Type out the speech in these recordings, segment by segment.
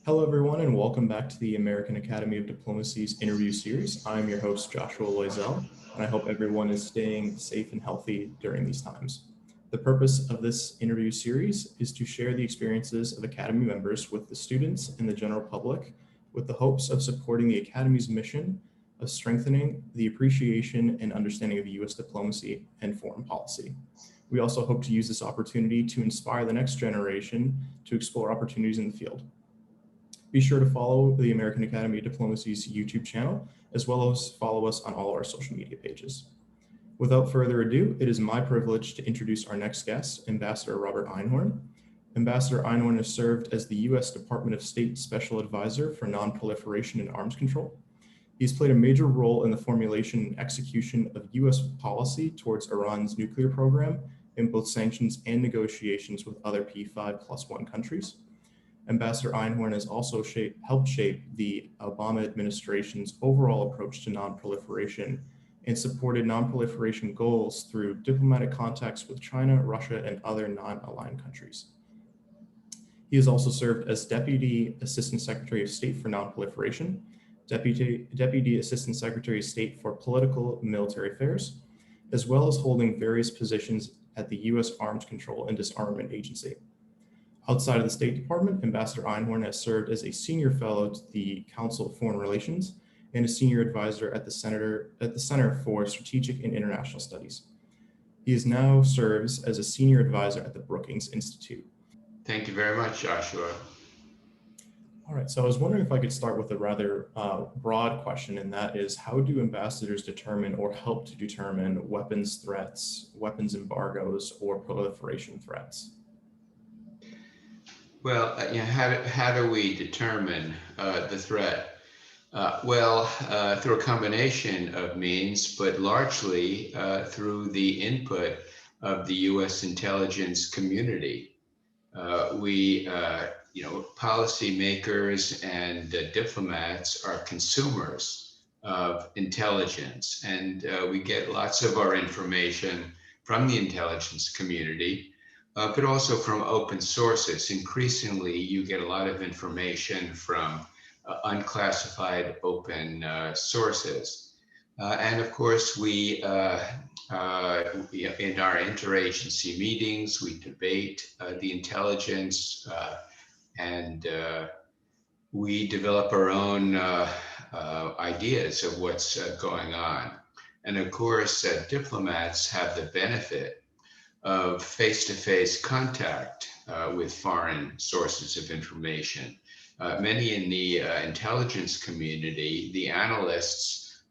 Hello, everyone, and welcome back to the American Academy of Diplomacy's interview series. I'm your host, Joshua Loisel, and I hope everyone is staying safe and healthy during these times. The purpose of this interview series is to share the experiences of Academy members with the students and the general public, with the hopes of supporting the Academy's mission of strengthening the appreciation and understanding of U.S. diplomacy and foreign policy. We also hope to use this opportunity to inspire the next generation to explore opportunities in the field. Be sure to follow the American Academy of Diplomacy's YouTube channel, as well as follow us on all our social media pages. Without further ado, it is my privilege to introduce our next guest, Ambassador Robert Einhorn. Ambassador Einhorn has served as the U.S. Department of State Special Advisor for Nonproliferation and Arms Control. He's played a major role in the formulation and execution of U.S. policy towards Iran's nuclear program in both sanctions and negotiations with other P5+1 countries. Ambassador Einhorn has also helped shape the Obama administration's overall approach to nonproliferation and supported nonproliferation goals through diplomatic contacts with China, Russia, and other non-aligned countries. He has also served as Deputy Assistant Secretary of State for Nonproliferation, Deputy Assistant Secretary of State for Political and Military Affairs, as well as holding various positions at the U.S. Arms Control and Disarmament Agency. Outside of the State Department, Ambassador Einhorn has served as a senior fellow to the Council of Foreign Relations and a senior advisor at the Center for Strategic and International Studies. He now serves as a senior advisor at the Brookings Institute. Thank you very much, Joshua. All right, so I was wondering if I could start with a rather broad question, and that is, how do ambassadors determine or help to determine weapons threats, weapons embargoes, or proliferation threats? Well, how do we determine the threat? Through a combination of means, but largely through the input of the U.S. intelligence community. Policymakers and diplomats are consumers of intelligence, and we get lots of our information from the intelligence community. But also from open sources. Increasingly, you get a lot of information from unclassified open sources. And of course, we, in our interagency meetings, we debate the intelligence and we develop our own ideas of what's going on. And of course, diplomats have the benefit of face-to-face contact with foreign sources of information. Many in the intelligence community, the analysts,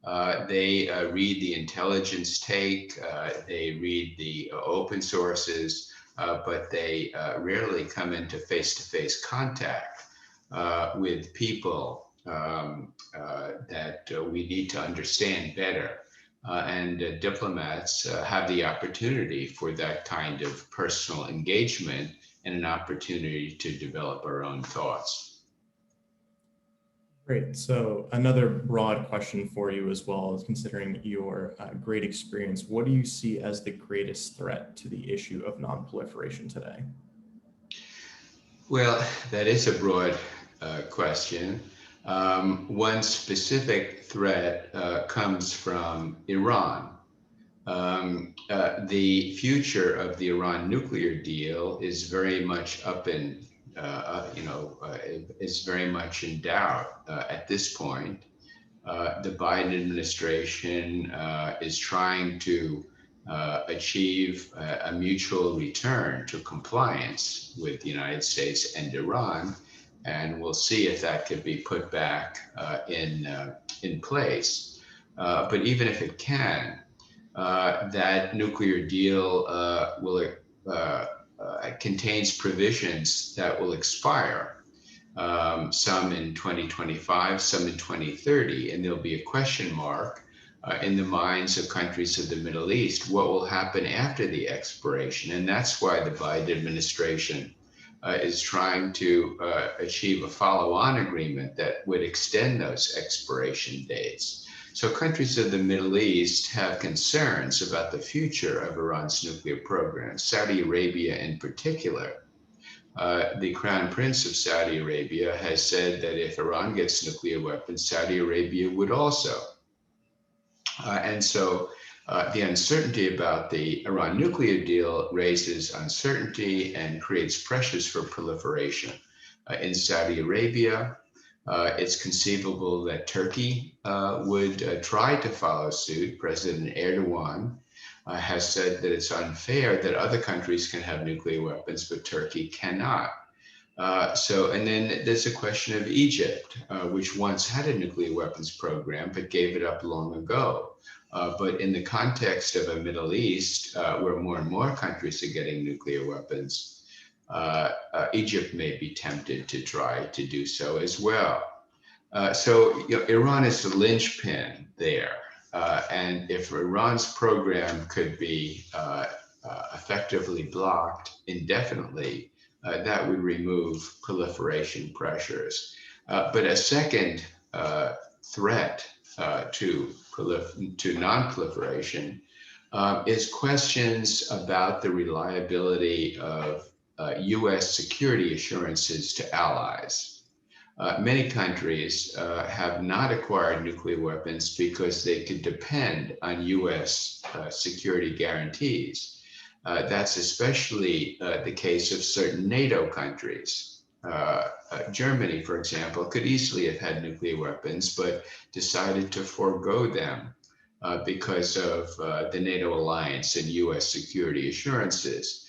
they read the intelligence take, they read the open sources, but they rarely come into face-to-face contact with people that we need to understand better. And diplomats have the opportunity for that kind of personal engagement and an opportunity to develop our own thoughts. Great. So another broad question for you as well, is considering your great experience, what do you see as the greatest threat to the issue of nonproliferation today? Well, that is a broad question. One specific threat comes from Iran. The future of the Iran nuclear deal is very much is very much in doubt at this point. The Biden administration is trying to achieve a mutual return to compliance with the United States and Iran. And we'll see if that could be put back in place. But even if it can, that nuclear deal contains provisions that will expire, some in 2025, some in 2030, and there'll be a question mark in the minds of countries of the Middle East. What will happen after the expiration? And that's why the Biden administration is trying to achieve a follow-on agreement that would extend those expiration dates. So countries of the Middle East have concerns about the future of Iran's nuclear program, Saudi Arabia in particular. the Crown Prince of Saudi Arabia has said that if Iran gets nuclear weapons, Saudi Arabia would also. And so the uncertainty about the Iran nuclear deal raises uncertainty and creates pressures for proliferation. In Saudi Arabia, it's conceivable that Turkey would try to follow suit. President Erdogan has said that it's unfair that other countries can have nuclear weapons, but Turkey cannot. And then there's a question of Egypt, which once had a nuclear weapons program, but gave it up long ago. But in the context of a Middle East, where more and more countries are getting nuclear weapons, Egypt may be tempted to try to do so as well. Iran is the linchpin there. And if Iran's program could be effectively blocked indefinitely, that would remove proliferation pressures. But a second threat to non-proliferation is questions about the reliability of US security assurances to allies. Many countries have not acquired nuclear weapons because they could depend on US security guarantees. That's especially the case of certain NATO countries. Germany, for example, could easily have had nuclear weapons, but decided to forego them because of the NATO alliance and US security assurances.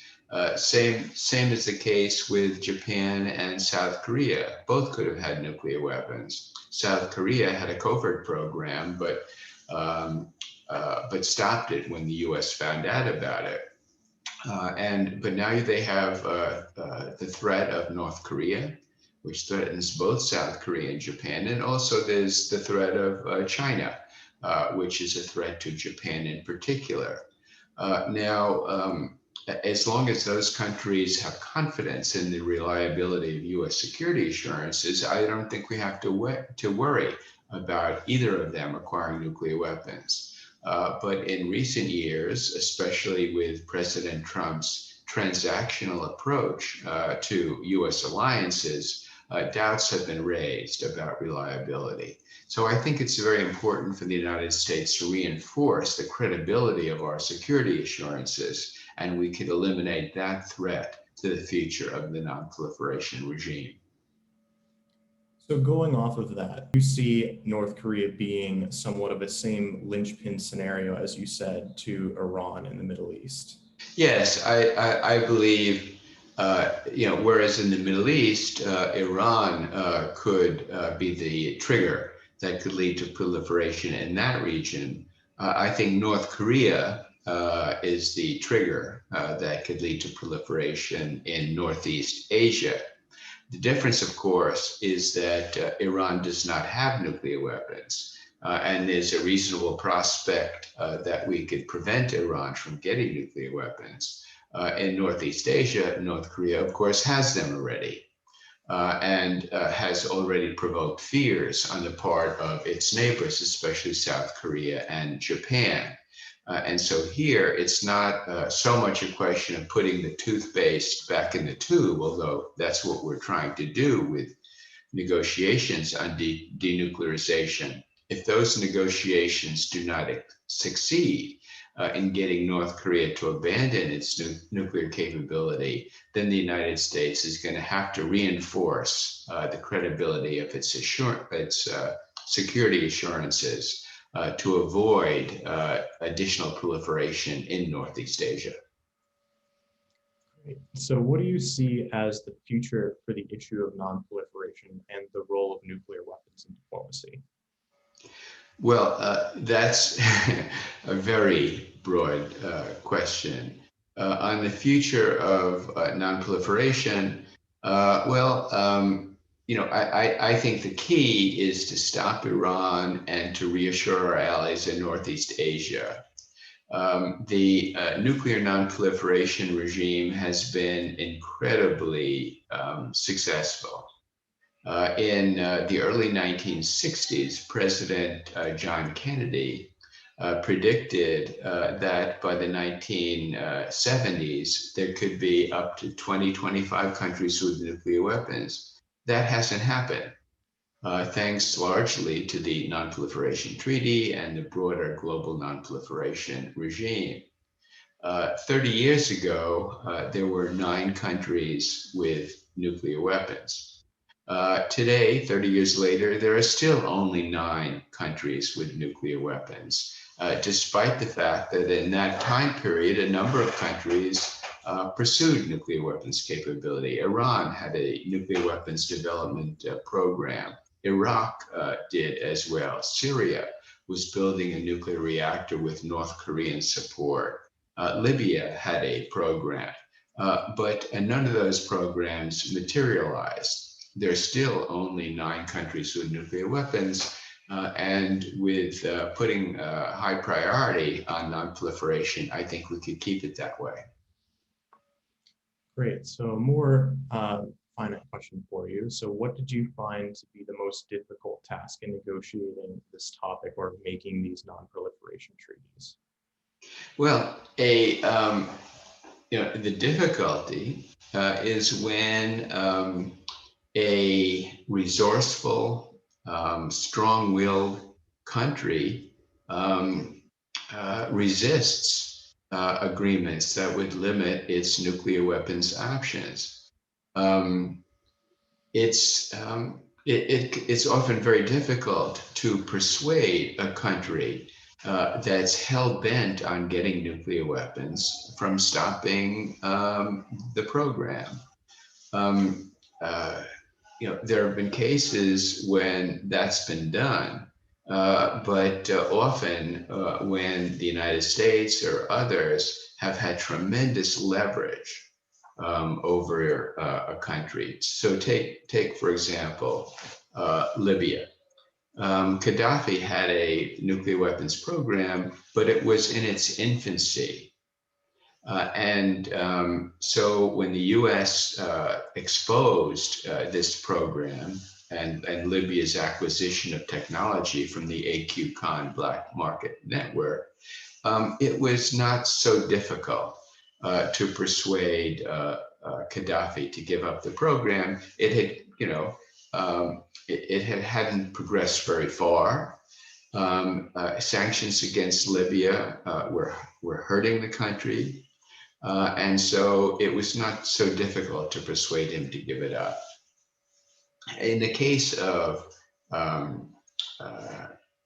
Same is the case with Japan and South Korea. Both could have had nuclear weapons. South Korea had a covert program, but stopped it when the US found out about it. But now they have the threat of North Korea, which threatens both South Korea and Japan. And also there's the threat of China, which is a threat to Japan in particular. As long as those countries have confidence in the reliability of US security assurances, I don't think we have to worry about either of them acquiring nuclear weapons. But in recent years, especially with President Trump's transactional approach to US alliances, doubts have been raised about reliability. So I think it's very important for the United States to reinforce the credibility of our security assurances, and we could eliminate that threat to the future of the non-proliferation regime. So going off of that, you see North Korea being somewhat of a same linchpin scenario, as you said, to Iran in the Middle East. Yes, I believe, whereas in the Middle East, Iran could be the trigger that could lead to proliferation in that region. I think North Korea is the trigger that could lead to proliferation in Northeast Asia. The difference, of course, is that Iran does not have nuclear weapons, and there's a reasonable prospect that we could prevent Iran from getting nuclear weapons. In Northeast Asia, North Korea, of course, has them already, and has already provoked fears on the part of its neighbors, especially South Korea and Japan. And so here, it's not so much a question of putting the toothpaste back in the tube, although that's what we're trying to do with negotiations on denuclearization. If those negotiations do not succeed in getting North Korea to abandon its nuclear capability, then the United States is going to have to reinforce the credibility of its security assurances to avoid additional proliferation in Northeast Asia. Great. So what do you see as the future for the issue of non-proliferation and the role of nuclear weapons in diplomacy? Well, that's a very broad question. On the future of non-proliferation, I think the key is to stop Iran and to reassure our allies in Northeast Asia. The nuclear non-proliferation regime has been incredibly successful. In the early 1960s, President John Kennedy predicted that by the 1970s, there could be up to 20, 25 countries with nuclear weapons. That hasn't happened, thanks largely to the Non-Proliferation Treaty and the broader global non-proliferation regime. 30 years ago, there were 9 countries with nuclear weapons. Today, 30 years later, there are still only 9 countries with nuclear weapons, despite the fact that in that time period, a number of countries pursued nuclear weapons capability. Iran had a nuclear weapons development program. Iraq did as well. Syria was building a nuclear reactor with North Korean support. Libya had a program, but none of those programs materialized. There's still only 9 countries with nuclear weapons, and with putting high priority on non-proliferation, I think we could keep it that way. Great. So a more finite question for you. So what did you find to be the most difficult task in negotiating this topic or making these non-proliferation treaties? Well, the difficulty is when a resourceful, strong-willed country resists agreements that would limit its nuclear weapons options. It's often very difficult to persuade a country that's hell-bent on getting nuclear weapons from stopping the program. There have been cases when that's been done, but often when the United States or others have had tremendous leverage over a country. So take for example, Libya. Gaddafi had a nuclear weapons program, but it was in its infancy. So when the US exposed this program and Libya's acquisition of technology from the AQ Khan black market network, it was not so difficult to persuade Gaddafi to give up the program. It hadn't progressed very far. Sanctions against Libya were hurting the country. And so it was not so difficult to persuade him to give it up. In the case of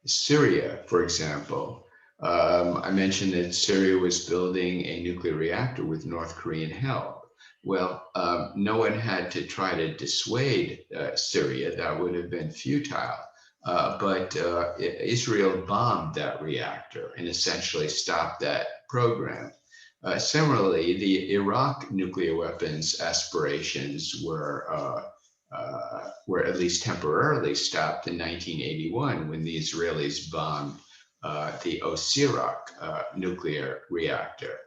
Syria, for example, I mentioned that Syria was building a nuclear reactor with North Korean help. Well, no one had to try to dissuade Syria. That would have been futile. But Israel bombed that reactor and essentially stopped that program. Similarly, the Iraq nuclear weapons aspirations were at least temporarily stopped in 1981 when the Israelis bombed the Osirak nuclear reactor.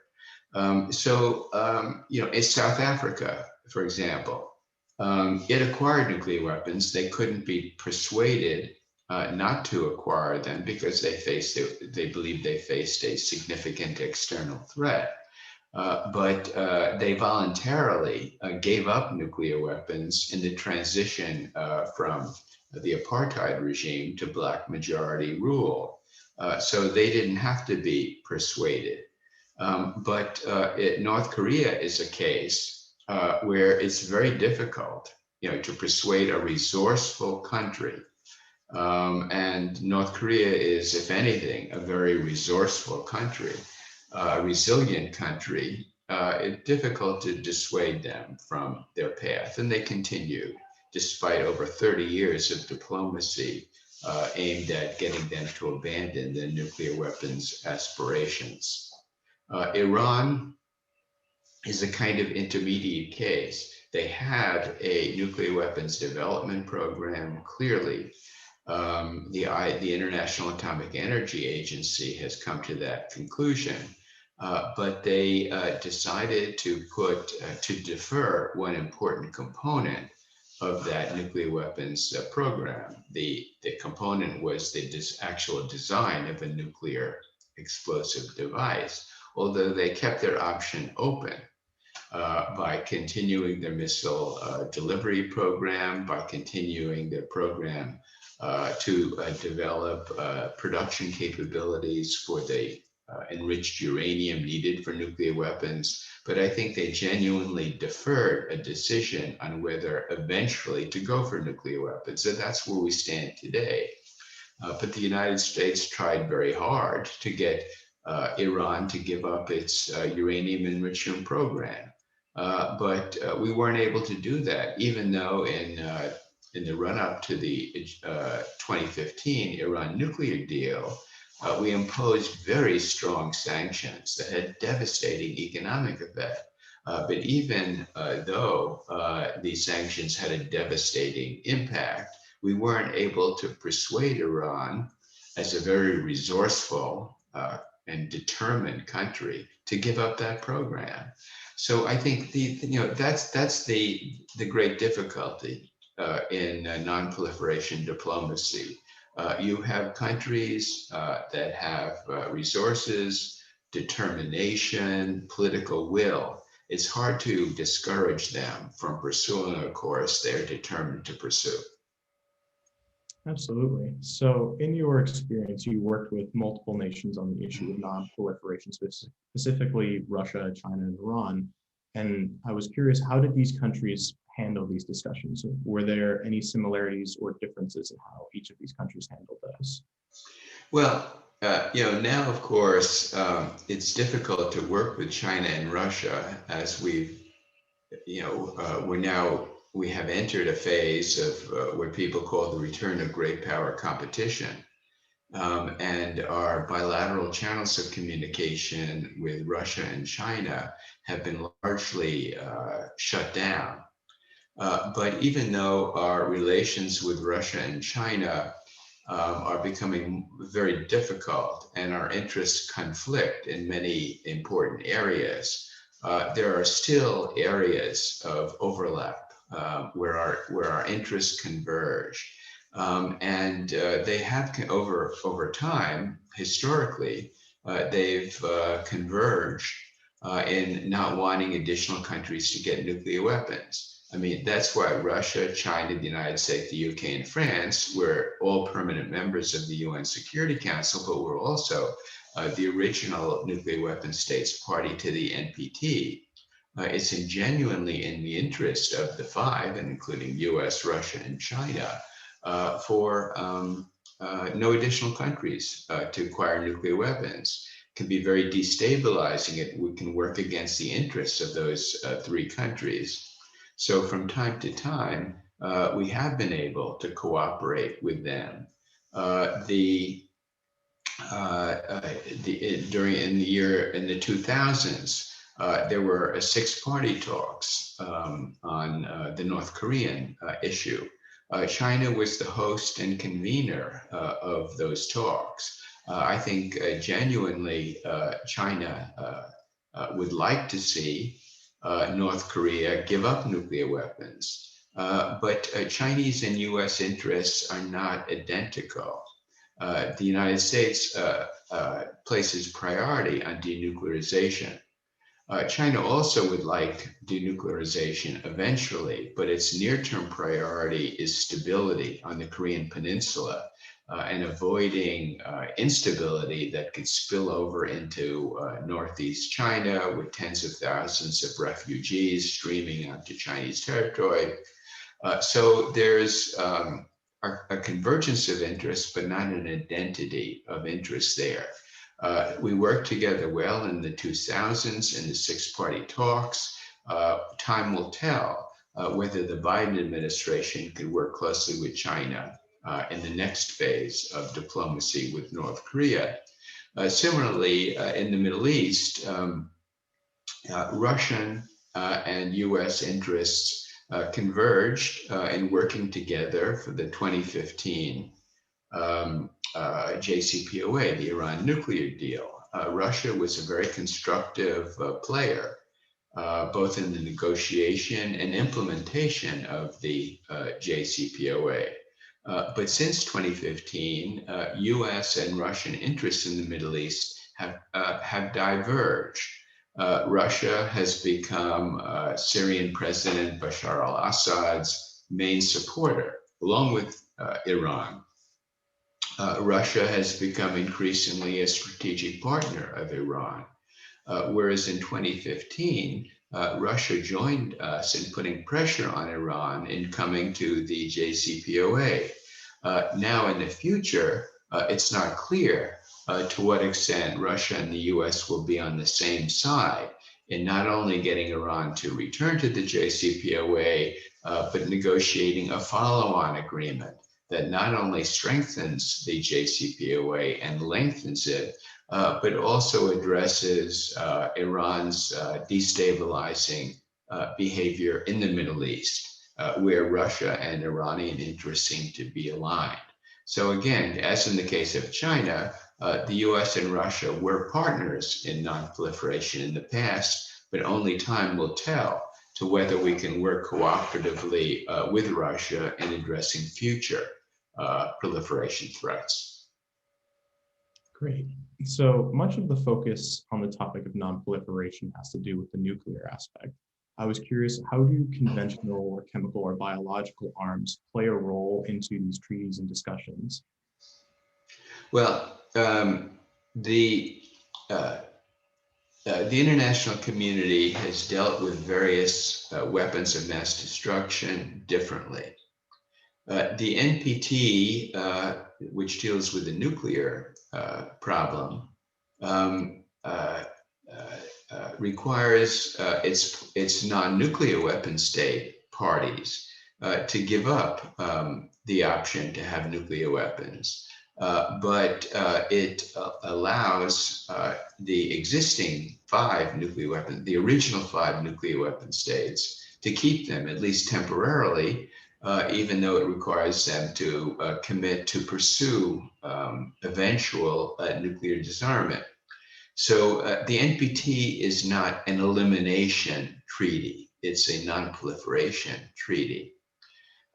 In South Africa, for example, it acquired nuclear weapons. They couldn't be persuaded not to acquire them because they believed they faced a significant external threat. But they voluntarily gave up nuclear weapons in the transition from the apartheid regime to black majority rule. So they didn't have to be persuaded. But North Korea is a case where it's very difficult, to persuade a resourceful country. And North Korea is, if anything, a very resourceful country. A resilient country. It's difficult to dissuade them from their path, and they continue despite over 30 years of diplomacy aimed at getting them to abandon their nuclear weapons aspirations. Iran is a kind of intermediate case. They had a nuclear weapons development program, clearly. The International Atomic Energy Agency has come to that conclusion. But they decided to defer one important component of that nuclear weapons program. The component was the actual design of a nuclear explosive device, although they kept their option open by continuing their missile delivery program, by continuing their program to develop production capabilities for the enriched uranium needed for nuclear weapons. But I think they genuinely deferred a decision on whether eventually to go for nuclear weapons. And that's where we stand today. But the United States tried very hard to get Iran to give up its uranium enrichment program. But we weren't able to do that, even though in the run-up to the 2015 Iran nuclear deal, we imposed very strong sanctions that had devastating economic effect. But even though these sanctions had a devastating impact, we weren't able to persuade Iran, as a very resourceful and determined country, to give up that program. So I think that's the great difficulty in non-proliferation diplomacy. You have countries that have resources, determination, political will. It's hard to discourage them from pursuing a course they're determined to pursue. Absolutely. So in your experience, you worked with multiple nations on the issue of non-proliferation, specifically Russia, China, and Iran. And I was curious, how did these countries handle these discussions? Were there any similarities or differences in how each of these countries handled those? Well, now, of course, it's difficult to work with China and Russia as we have entered a phase of what people call the return of great power competition. And our bilateral channels of communication with Russia and China have been largely shut down. But even though our relations with Russia and China are becoming very difficult and our interests conflict in many important areas, there are still areas of overlap where our interests converge. And they have over time, historically, they've converged in not wanting additional countries to get nuclear weapons. I mean, that's why Russia, China, the United States, the UK, and France were all permanent members of the UN Security Council, but were also the original nuclear weapons states party to the NPT. It's genuinely in the interest of the five, and including US, Russia, and China, for no additional countries to acquire nuclear weapons. It can be very destabilizing. We can work against the interests of those three countries. So from time to time, we have been able to cooperate with them. In the 2000s, there were Sixparty talks on the North Korean issue. China was the host and convener of those talks. I think genuinely China would like to see North Korea give up nuclear weapons. But Chinese and US interests are not identical. The United States places priority on denuclearization. China also would like denuclearization eventually, but its near-term priority is stability on the Korean Peninsula and avoiding instability that could spill over into Northeast China with tens of thousands of refugees streaming onto Chinese territory. So there's a convergence of interests, but not an identity of interest there. We worked together well in the 2000s in the Six-Party talks. Time will tell whether the Biden administration could work closely with China in the next phase of diplomacy with North Korea. Similarly, in the Middle East, Russian and US interests converged in working together for the 2015 JCPOA, the Iran nuclear deal. Russia was a very constructive player, both in the negotiation and implementation of the JCPOA. But since 2015, US and Russian interests in the Middle East have diverged. Russia has become Syrian President Bashar al-Assad's main supporter, along with Iran. Russia has become increasingly a strategic partner of Iran. Whereas in 2015, Russia joined us in putting pressure on Iran in coming to the JCPOA. Now in the future, it's not clear to what extent Russia and the US will be on the same side in not only getting Iran to return to the JCPOA, but negotiating a follow-on agreement that not only strengthens the JCPOA and lengthens it, but also addresses Iran's destabilizing behavior in the Middle East, where Russia and Iranian interests seem to be aligned. So again, as in the case of China, the US and Russia were partners in nonproliferation in the past, but only time will tell to whether we can work cooperatively with Russia in addressing future proliferation threats. Great. So much of the focus on the topic of nonproliferation has to do with the nuclear aspect. I was curious, how do conventional or chemical or biological arms play a role into these treaties and discussions? Well, the international community has dealt with various weapons of mass destruction differently. The NPT, which deals with the nuclear problem, requires its non-nuclear weapon state parties to give up the option to have nuclear weapons. But it allows the existing the original 5 nuclear weapon states, to keep them, at least temporarily, even though it requires them to commit to pursue eventual nuclear disarmament. So the NPT is not an elimination treaty, it's a non-proliferation treaty.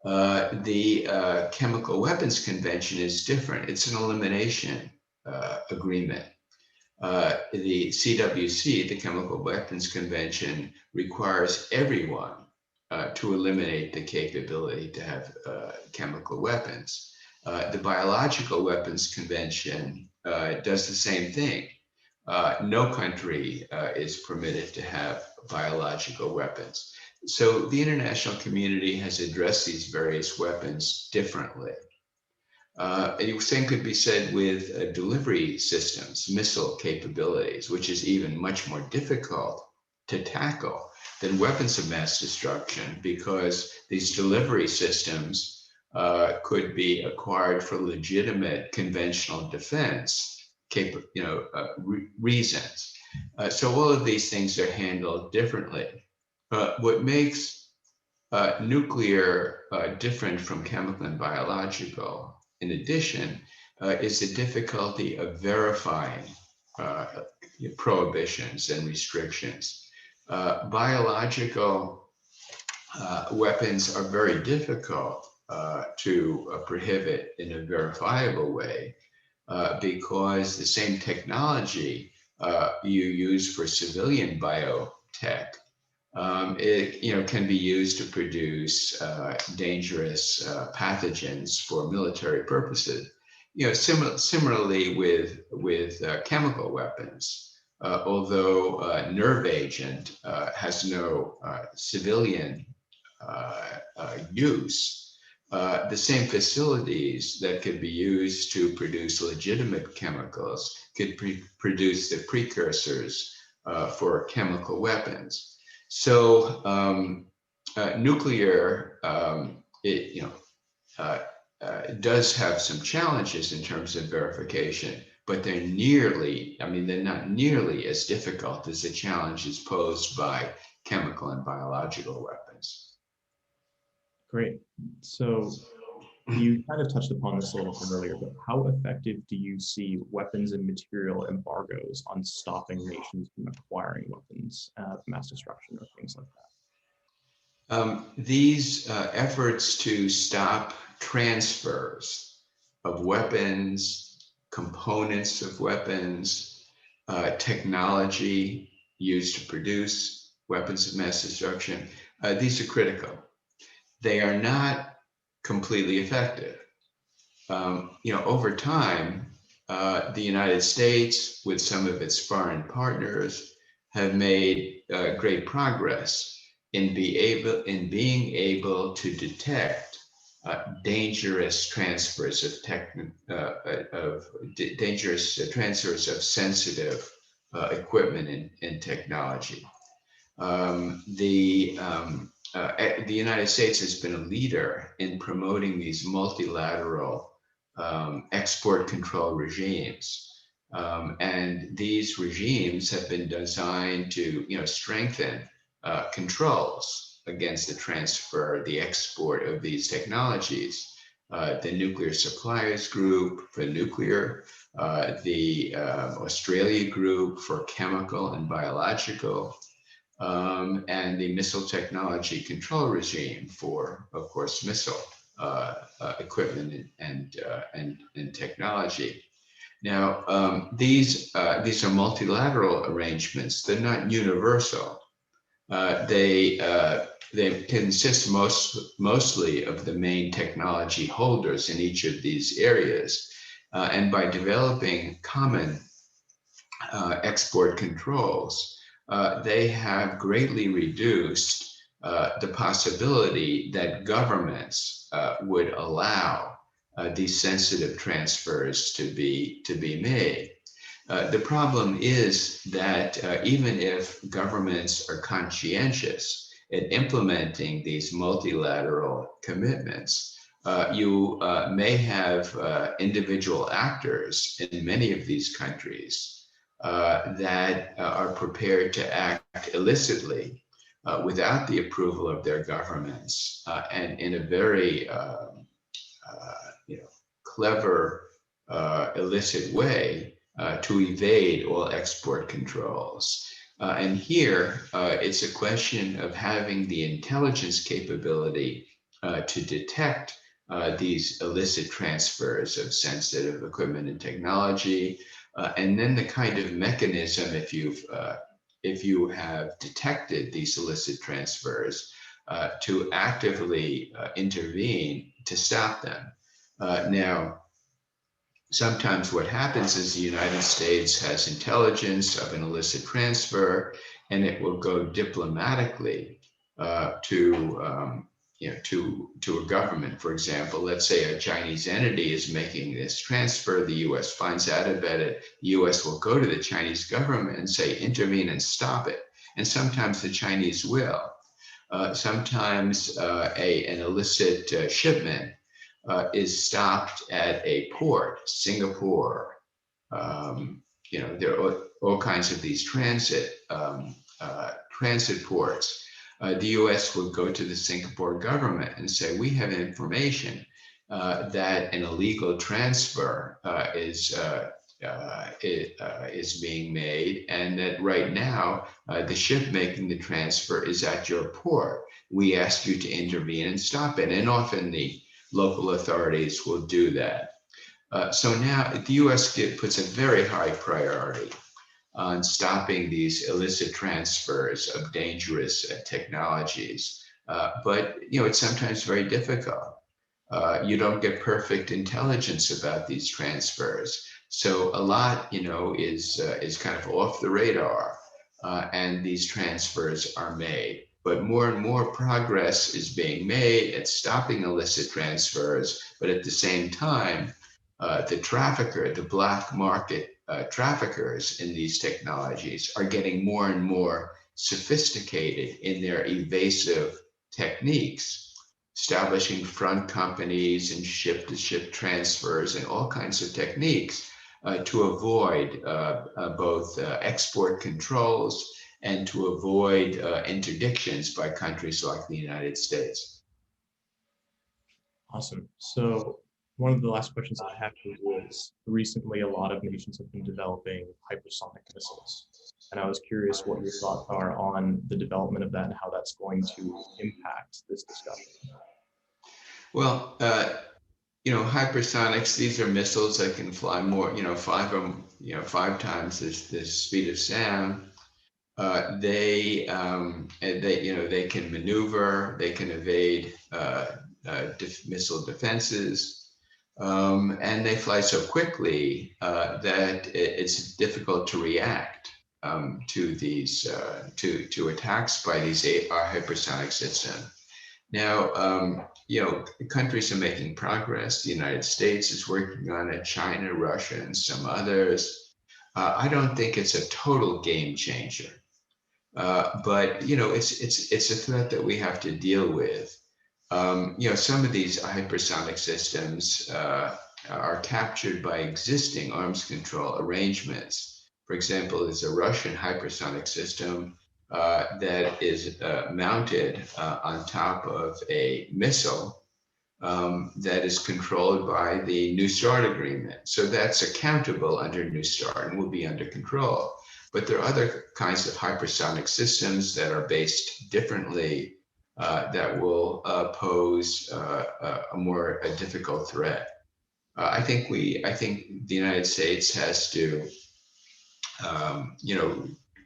The Chemical Weapons Convention is different. It's an elimination agreement. The CWC, the Chemical Weapons Convention, requires everyone to eliminate the capability to have chemical weapons. The Biological Weapons Convention does the same thing. No country is permitted to have biological weapons. So the international community has addressed these various weapons differently. The same could be said with delivery systems, missile capabilities, which is even much more difficult to tackle than weapons of mass destruction, because these delivery systems could be acquired for legitimate conventional defense reasons. So all of these things are handled differently. What makes nuclear different from chemical and biological, in addition, is the difficulty of verifying prohibitions and restrictions. Biological weapons are very difficult to prohibit in a verifiable way, because the same technology you use for civilian biotech, it can be used to produce dangerous pathogens for military purposes. Similarly with chemical weapons. Although nerve agent has no civilian use, the same facilities that could be used to produce legitimate chemicals could produce the precursors for chemical weapons. So nuclear, does have some challenges in terms of verification, but they're not nearly as difficult as the challenges posed by chemical and biological weapons. Great. So you kind of touched upon this a little bit earlier, but how effective do you see weapons and material embargoes on stopping nations from acquiring weapons of mass destruction or things like that? These efforts to stop transfers of weapons, components of weapons, technology used to produce weapons of mass destruction, these are critical. They are not completely effective. Over time, the United States, with some of its foreign partners, have made great progress in being able to detect dangerous transfers of sensitive equipment and technology. The United States has been a leader in promoting these multilateral export control regimes. And these regimes have been designed to, strengthen controls against the transfer, the export of these technologies. The Nuclear Suppliers Group for nuclear, the Australia Group for chemical and biological, and the Missile Technology Control Regime for, of course, missile equipment and technology. Now, these are multilateral arrangements. They're not universal. They consist mostly of the main technology holders in each of these areas. And by developing common export controls, they have greatly reduced the possibility that governments would allow these sensitive transfers to be made. The problem is that even if governments are conscientious in implementing these multilateral commitments, you may have individual actors in many of these countries that are prepared to act illicitly without the approval of their governments and in a very clever, illicit way to evade all export controls. And here, it's a question of having the intelligence capability to detect these illicit transfers of sensitive equipment and technology, and then the kind of mechanism, if you have detected these illicit transfers, to actively intervene to stop them. Now, sometimes what happens is the United States has intelligence of an illicit transfer, and it will go diplomatically to a government. For example, let's say a Chinese entity is making this transfer, the US finds out about it, the US will go to the Chinese government and say, intervene and stop it. And sometimes the Chinese will. Sometimes an illicit shipment is stopped at a port, Singapore. There are all kinds of these transit ports. The US would go to the Singapore government and say, we have information that an illegal transfer is being made, and that right now the ship making the transfer is at your port. We ask you to intervene and stop it. And often the local authorities will do that. So now the US puts a very high priority on stopping these illicit transfers of dangerous technologies. But it's sometimes very difficult. You don't get perfect intelligence about these transfers. So a lot, is kind of off the radar, and these transfers are made. But more and more progress is being made at stopping illicit transfers. But at the same time, the black market traffickers in these technologies are getting more and more sophisticated in their evasive techniques, establishing front companies and ship-to-ship transfers and all kinds of techniques to avoid both export controls and to avoid interdictions by countries like the United States. Awesome. So one of the last questions I have for you is, recently a lot of nations have been developing hypersonic missiles. And I was curious what your thoughts are on the development of that and how that's going to impact this discussion. Well, hypersonics, these are missiles that can fly more, 5 the speed of sound. They can maneuver, they can evade missile defenses, and they fly so quickly that it's difficult to react to these to attacks by these hypersonic systems. Now, countries are making progress. The United States is working on it, China, Russia, and some others. I don't think it's a total game changer, but it's a threat that we have to deal with. Some of these hypersonic systems are captured by existing arms control arrangements. For example, there's a Russian hypersonic system that is mounted on top of a missile that is controlled by the New START agreement. So that's accountable under New START and will be under control. But there are other kinds of hypersonic systems that are based differently that will pose a difficult threat. I think the United States has to,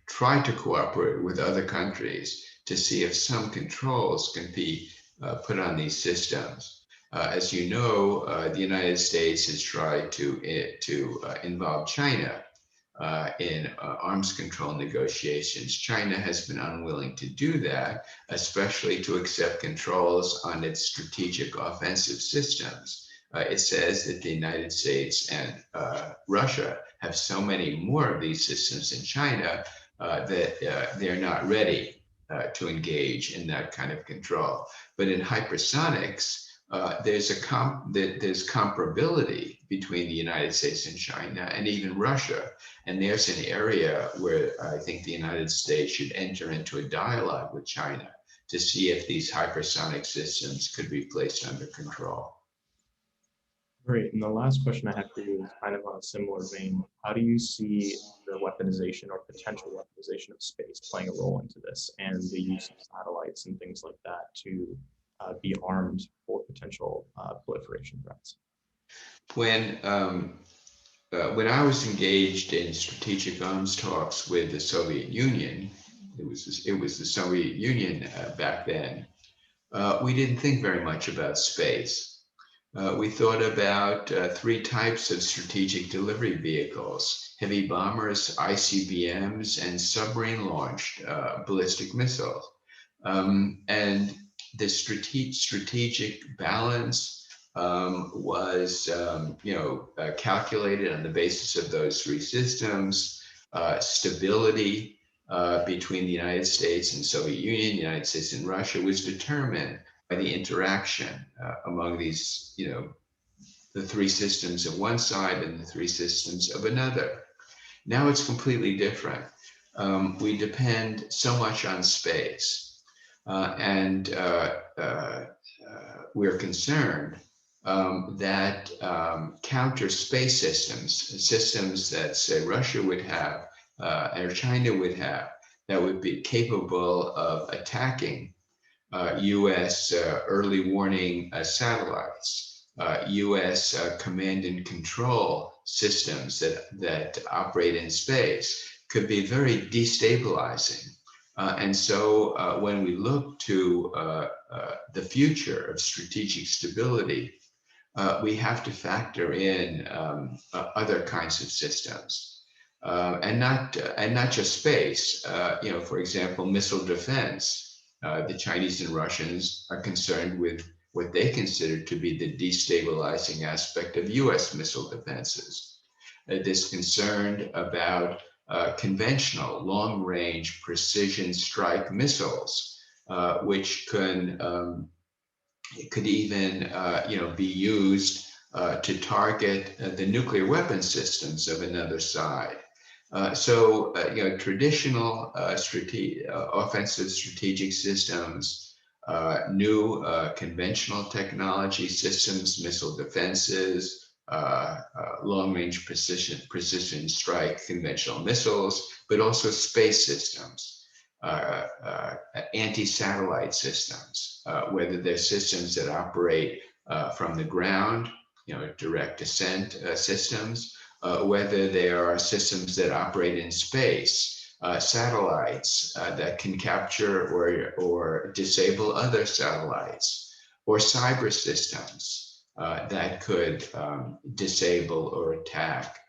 try to cooperate with other countries to see if some controls can be put on these systems. As you know, the United States has tried to involve China in arms control negotiations. China has been unwilling to do that, especially to accept controls on its strategic offensive systems. It says that the United States and Russia have so many more of these systems in China that they're not ready to engage in that kind of control. But in hypersonics, there's comparability between the United States and China and even Russia. And there's an area where I think the United States should enter into a dialogue with China to see if these hypersonic systems could be placed under control. Great. And the last question I have for you is kind of on a similar vein. How do you see the weaponization or potential weaponization of space playing a role into this, and the use of satellites and things like that to be armed for potential proliferation threats? When I was engaged in strategic arms talks with the Soviet Union, it was the Soviet Union back then. We didn't think very much about space. We thought about 3 types of strategic delivery vehicles: heavy bombers, ICBMs, and submarine-launched ballistic missiles. And the strategic balance was, calculated on the basis of those 3 systems. Stability between the United States and Soviet Union, United States and Russia was determined by the interaction among these, the 3 systems of one side and the 3 systems of another. Now it's completely different. We depend so much on space, and we're concerned that counter space systems that, say, Russia would have or China would have, that would be capable of attacking U.S. Early warning satellites, U.S. command and control systems that operate in space, could be very destabilizing. And so when we look to the future of strategic stability, we have to factor in other kinds of systems, and not just space. For example, missile defense. The Chinese and Russians are concerned with what they consider to be the destabilizing aspect of U.S. missile defenses. They're concerned about conventional long-range precision strike missiles, which could even be used to target the nuclear weapon systems of another side. Traditional offensive strategic systems, new conventional technology systems, missile defenses, long-range precision strike conventional missiles, but also space systems, anti-satellite systems, whether they're systems that operate from the ground direct ascent systems, whether they are systems that operate in space, satellites that can capture or disable other satellites, or cyber systems that could disable or attack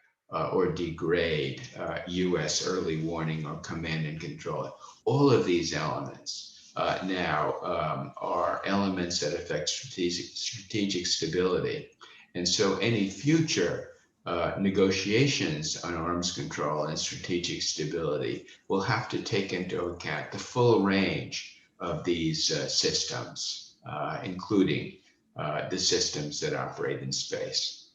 or degrade US early warning or command and control. All of these elements now are elements that affect strategic stability. And so any future negotiations on arms control and strategic stability will have to take into account the full range of these systems, including the systems that operate in space.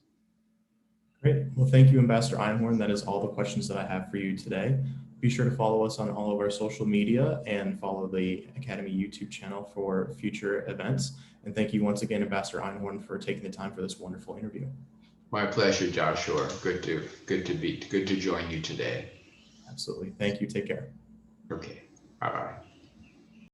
Great. Well, thank you, Ambassador Einhorn. That is all the questions that I have for you today. Be sure to follow us on all of our social media and follow the Academy YouTube channel for future events. And thank you once again, Ambassador Einhorn, for taking the time for this wonderful interview. My pleasure, Joshua. Good to join you today. Absolutely. Thank you. Take care. Okay. Bye-bye.